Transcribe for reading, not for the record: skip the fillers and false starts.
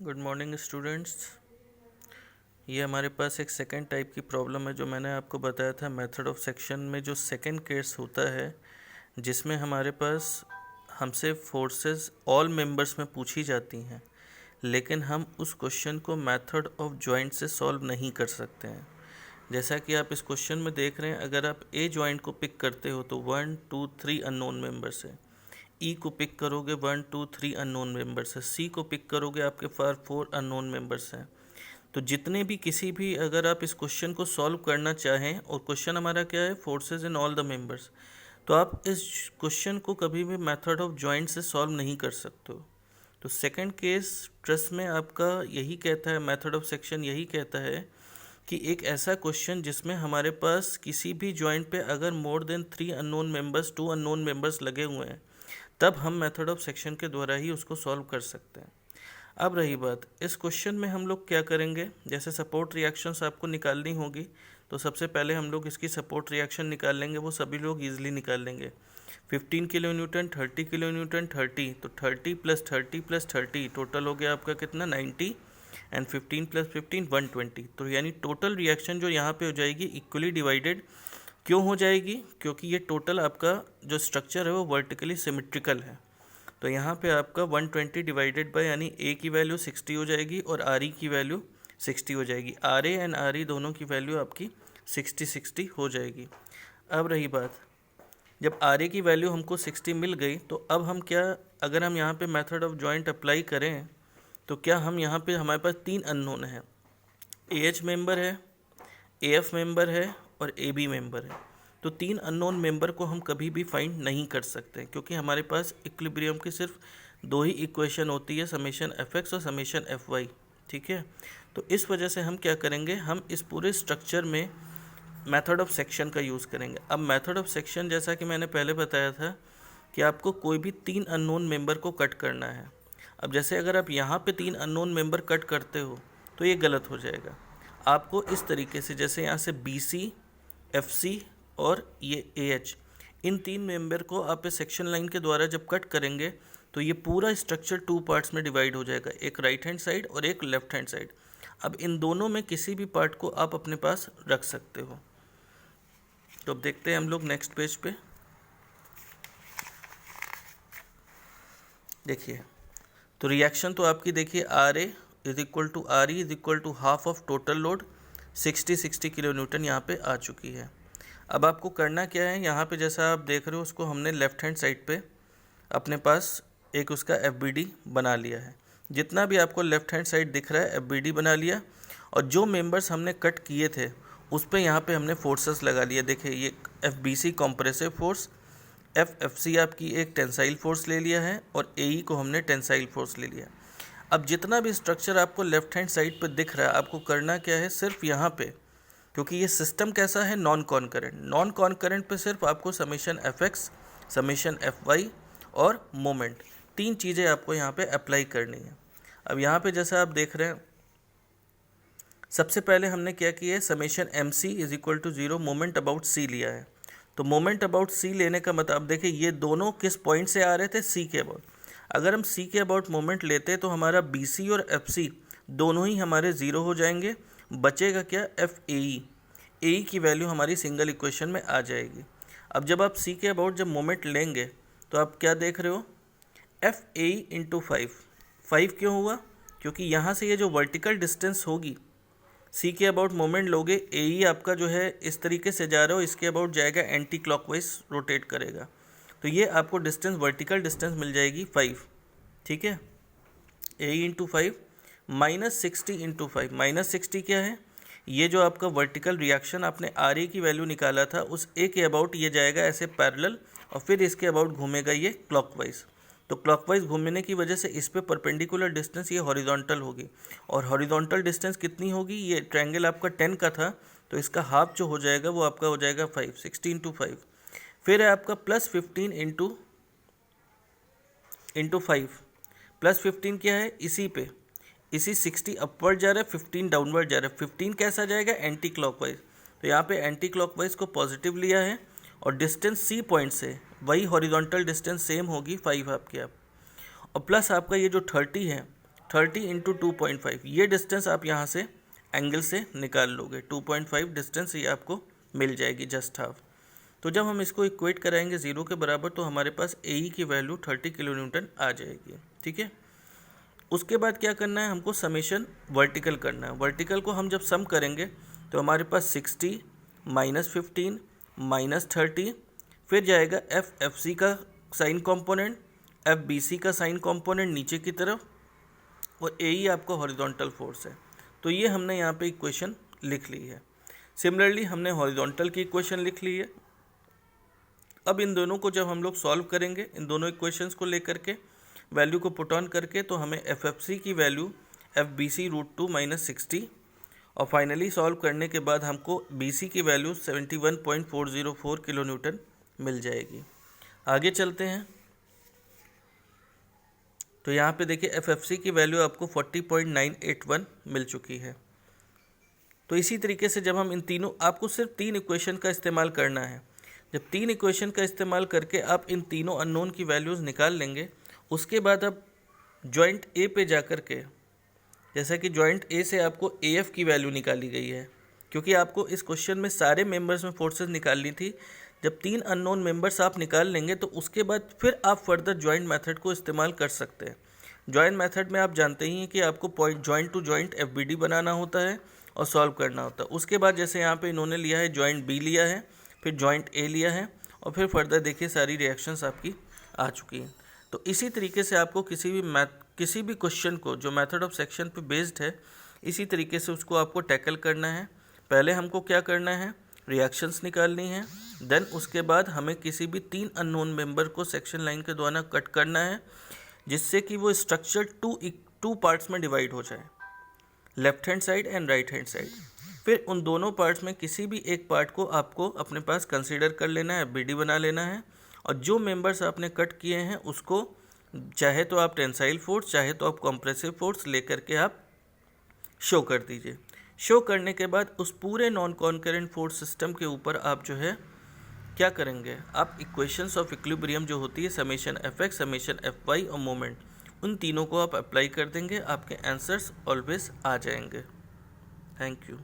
Good morning students. ये हमारे पास एक सेकंड टाइप की प्रॉब्लम है जो मैंने आपको बताया था मेथड ऑफ सेक्शन में। जो सेकंड केस होता है जिसमें हमारे पास हमसे फोर्सेस ऑल मेंबर्स में पूछी जाती हैं, लेकिन हम उस क्वेश्चन को मेथड ऑफ जॉइंट से सॉल्व नहीं कर सकते हैं। जैसा कि आप इस क्वेश्चन में देख रहे हैं, अगर आप ए जॉइंट को पिक करते हो तो 1 2 3 अननोन मेंबर्स है। ई को पिक करोगे 1 2 3 अननोन मेंबर्स है। सी को पिक करोगे आपके पास 4 अननोन मेंबर्स हैं। तो जितने भी किसी भी अगर आप इस क्वेश्चन को सॉल्व करना चाहें, और क्वेश्चन हमारा क्या है, forces in all the members, तो आप इस क्वेश्चन को कभी भी मेथड ऑफ जॉइंट से सॉल्व नहीं कर सकते हो। तो सेकंड केस ट्रस्ट में आपका यही कहता है, मेथड ऑफ सेक्शन यही कहता है कि एक ऐसा क्वेश्चन जिसमें हमारे पास किसी भी जॉइंट पे अगर more than 3 unknown members 2 unknown members लगे हुए हैं, तब हम मेथड ऑफ सेक्शन के द्वारा ही उसको सॉल्व कर सकते हैं। अब रही बात, इस क्वेश्चन में हम लोग क्या करेंगे, जैसे सपोर्ट रिएक्शंस आपको निकालनी होगी, तो सबसे पहले हम लोग इसकी सपोर्ट रिएक्शन निकाल लेंगे। वो सभी लोग ईजिली निकाल लेंगे। 15 किलो न्यूटन, 30 किलो न्यूटन, 30, तो 30 + 30 + 30 टोटल हो गया आपका कितना, 90, एंड 15 + 15 120। तो यानी टोटल रिएक्शन जो यहाँ पे हो जाएगी इक्वली डिवाइडेड। क्यों हो जाएगी? क्योंकि ये टोटल आपका जो स्ट्रक्चर है वो वर्टिकली सिमेट्रिकल है। तो यहाँ पे आपका 120 डिवाइडेड बाय, यानी ए की वैल्यू 60 हो जाएगी और आर ई की वैल्यू 60 हो जाएगी। R A and R E दोनों की वैल्यू आपकी 60 हो जाएगी। अब रही बात, जब आर ए की वैल्यू हमको 60 मिल गई, तो अब हम क्या, अगर हम यहाँ पे मेथड ऑफ जॉइंट अप्लाई करें तो क्या हम यहाँ पे हमारे पास 3 अननोन है, ए एच मेंबर है, ए एफ मेंबर है और ए बी मेंबर है। तो 3 अननोन मेंबर को हम कभी भी फाइंड नहीं कर सकते, क्योंकि हमारे पास इक्विलिब्रियम की सिर्फ 2 ही इक्वेशन होती है, समेशन एफ एक्स और समेशन एफ वाई। ठीक है, तो इस वजह से हम क्या करेंगे, हम इस पूरे स्ट्रक्चर में मेथड ऑफ सेक्शन का यूज़ करेंगे। अब मेथड ऑफ सेक्शन, जैसा कि मैंने पहले बताया था कि आपको कोई भी 3 अननोन मेंबर को कट करना है। अब जैसे अगर आप यहाँ पे 3 अननोन मेंबर कट करते हो तो ये गलत हो जाएगा। आपको इस तरीके से, जैसे यहाँ से बी सी, एफ सी और ये ए एच, इन 3 मेंबर को आप इस सेक्शन लाइन के द्वारा जब कट करेंगे तो ये पूरा स्ट्रक्चर 2 पार्ट्स में डिवाइड हो जाएगा, एक राइट हैंड साइड और एक लेफ्ट हैंड साइड। अब इन दोनों में किसी भी पार्ट को आप अपने पास रख सकते हो। तो अब देखते हैं हम लोग नेक्स्ट पेज पे। देखिए, तो रिएक्शन तो आपकी देखिए, R A is equal to R E is equal to half of total load 60 kilo newton यहाँ पे आ चुकी है। अब आपको करना क्या है, यहाँ पे जैसा आप देख रहे हो उसको हमने लेफ्ट हैंड साइड पे अपने पास एक उसका एफ बी डी बना लिया है। जितना भी आपको लेफ्ट हैंड साइड दिख रहा है एफ बी डी बना लिया, और जो मेंबर्स हमने कट किए थे उस पर यहाँ पे हमने फोर्सेस लगा लिया। देखिए, ये F B C compressive force, F C आपकी एक टेंसाइल फोर्स ले लिया है, और ए ई को हमने टेंसाइल फोर्स ले लिया। अब जितना भी स्ट्रक्चर आपको लेफ्ट हैंड साइड पे दिख रहा है, आपको करना क्या है, सिर्फ यहाँ पे, क्योंकि ये सिस्टम कैसा है, नॉन कॉनकरेंट पे सिर्फ आपको summation F X, summation F Y और मोमेंट, 3 चीज़ें आपको यहाँ पे अप्लाई करनी है। अब यहाँ पे जैसा आप देख रहे हैं, सबसे पहले हमने क्या किया है, summation M C is equal to 0 moment about C लिया है। तो मोमेंट अबाउट सी लेने का मतलब, देखिए ये दोनों किस पॉइंट से आ रहे थे, सी के अबाउट। अगर हम सी के अबाउट मोमेंट लेते तो हमारा बी सी और एफ सी दोनों ही हमारे 0 हो जाएंगे। बचेगा क्या, एफ ए ई की वैल्यू हमारी सिंगल इक्वेशन में आ जाएगी। अब जब आप सी के अबाउट जब मोमेंट लेंगे तो आप क्या देख रहे हो, एफ ए ई इंटू 5 क्यों हुआ, क्योंकि यहाँ से ये जो वर्टिकल डिस्टेंस होगी, सी के अबाउट मोमेंट लोगे, ए ई आपका जो है इस तरीके से जा रहा हो, इसके अबाउट जाएगा एंटी क्लॉकवाइज रोटेट करेगा, तो ये आपको डिस्टेंस, वर्टिकल डिस्टेंस मिल जाएगी 5। ठीक है, A E into 5 minus 60 into 5, minus 60 क्या है, ये जो आपका वर्टिकल रिएक्शन आपने आर ए की वैल्यू निकाला था, उस ए के अबाउट ये जाएगा ऐसे पैरेलल, और फिर इसके अबाउट घूमेगा ये क्लॉकवाइज। तो क्लॉकवाइज घूमने की वजह से इस पे परपेंडिकुलर डिस्टेंस ये हॉरिजॉन्टल होगी, और हॉरिजॉन्टल डिस्टेंस कितनी होगी, ये ट्रायंगल आपका 10 का था, तो इसका हाफ जो हो जाएगा वो आपका हो जाएगा 5, 60 इंटू 5। फिर है आपका प्लस 15 इंटू 5, प्लस 15 क्या है, इसी 60 अपवर्ड जा रहा है, 15 डाउनवर्ड जा रहा है। 15 कैसा जाएगा, एंटी क्लॉकवाइज, तो यहाँ पे एंटी क्लॉकवाइज को पॉजिटिव लिया है, और डिस्टेंस सी पॉइंट से वही हॉरिजॉन्टल डिस्टेंस सेम होगी 5 आपकी। और प्लस आपका ये जो 30 है, 30 इंटू 2.5, ये डिस्टेंस आप यहाँ से एंगल से निकाल लोगे। 2.5 डिस्टेंस ये आपको मिल जाएगी, जस्ट हाफ। तो जब हम इसको इक्वेट कराएंगे 0 के बराबर तो हमारे पास AE की वैल्यू 30 किलो न्यूटन आ जाएगी। ठीक है, उसके बाद क्या करना है, हमको समेशन वर्टिकल करना है। वर्टिकल को हम जब सम करेंगे तो हमारे पास 60 माइनस 15 माइनस 30, फिर जाएगा FFC का साइन कंपोनेंट, FBC का साइन कंपोनेंट नीचे की तरफ, और AE आपको हॉरिजॉन्टल फोर्स है। तो ये हमने यहाँ पे इक्वेशन लिख ली है। सिमिलरली हमने हॉरिजॉन्टल की इक्वेशन लिख ली है। अब इन दोनों को जब हम लोग सॉल्व करेंगे, इन दोनों इक्वेशंस को लेकर के वैल्यू को पुट ऑन करके, तो हमें FFC की वैल्यू FBC√2 माइनस 60, और फाइनली सॉल्व करने के बाद हमको BC की वैल्यू 71.404 किलो न्यूटन मिल जाएगी। आगे चलते हैं, तो यहाँ पे देखिए FFC की वैल्यू आपको 40.981 मिल चुकी है। तो इसी तरीके से जब हम इन तीनों, आपको सिर्फ 3 इक्वेशन का इस्तेमाल करना है। जब 3 इक्वेशन का इस्तेमाल करके आप इन तीनों अननोन की वैल्यूज़ निकाल लेंगे, उसके बाद आप जॉइंट ए पे जा कर के, जैसा कि जॉइंट ए से आपको AF की वैल्यू निकाली गई है, क्योंकि आपको इस क्वेश्चन में सारे मेंबर्स में फोर्सेस निकालनी थी। जब 3 अननोन मेंबर्स आप निकाल लेंगे तो उसके बाद फिर आप फर्दर जॉइंट मेथड को इस्तेमाल कर सकते हैं। जॉइंट मेथड में आप जानते ही हैं कि आपको point joint to joint FBD बनाना होता है और सॉल्व करना होता है। उसके बाद जैसे यहाँ पे इन्होंने लिया है जॉइंट B लिया है, फिर जॉइंट A लिया है, और फिर फर्दर देखिए सारी रिएक्शंस आपकी आ चुकी हैं। तो इसी तरीके से आपको किसी भी क्वेश्चन को जो मेथड ऑफ सेक्शन पे बेस्ड है, इसी तरीके से उसको आपको टैकल करना है। पहले हमको क्या करना है, रिएक्शंस निकालनी है, देन उसके बाद हमें किसी भी 3 अननोन मेंबर को सेक्शन लाइन के द्वारा कट करना है, जिससे कि वो स्ट्रक्चर 2 पार्ट्स में डिवाइड हो जाए, left hand side and right hand side. फिर उन दोनों पार्ट्स में किसी भी एक पार्ट को आपको अपने पास कंसीडर कर लेना है, FBD बना लेना है, और जो मेंबर्स आपने कट किए हैं उसको चाहे तो आप टेंसाइल फोर्स, चाहे तो आप कॉम्प्रेसिव फोर्स लेकर के आप शो कर दीजिए। शो करने के बाद उस पूरे नॉन कॉन्करेंट फोर्स सिस्टम के ऊपर आप जो है क्या करेंगे, आप इक्वेशंस ऑफ इक्विलिब्रियम जो होती है समेशन FX, समेशन FY और मोमेंट, उन तीनों को आप अप्लाई कर देंगे, आपके आंसर्स ऑलवेज आ जाएंगे। Thank you.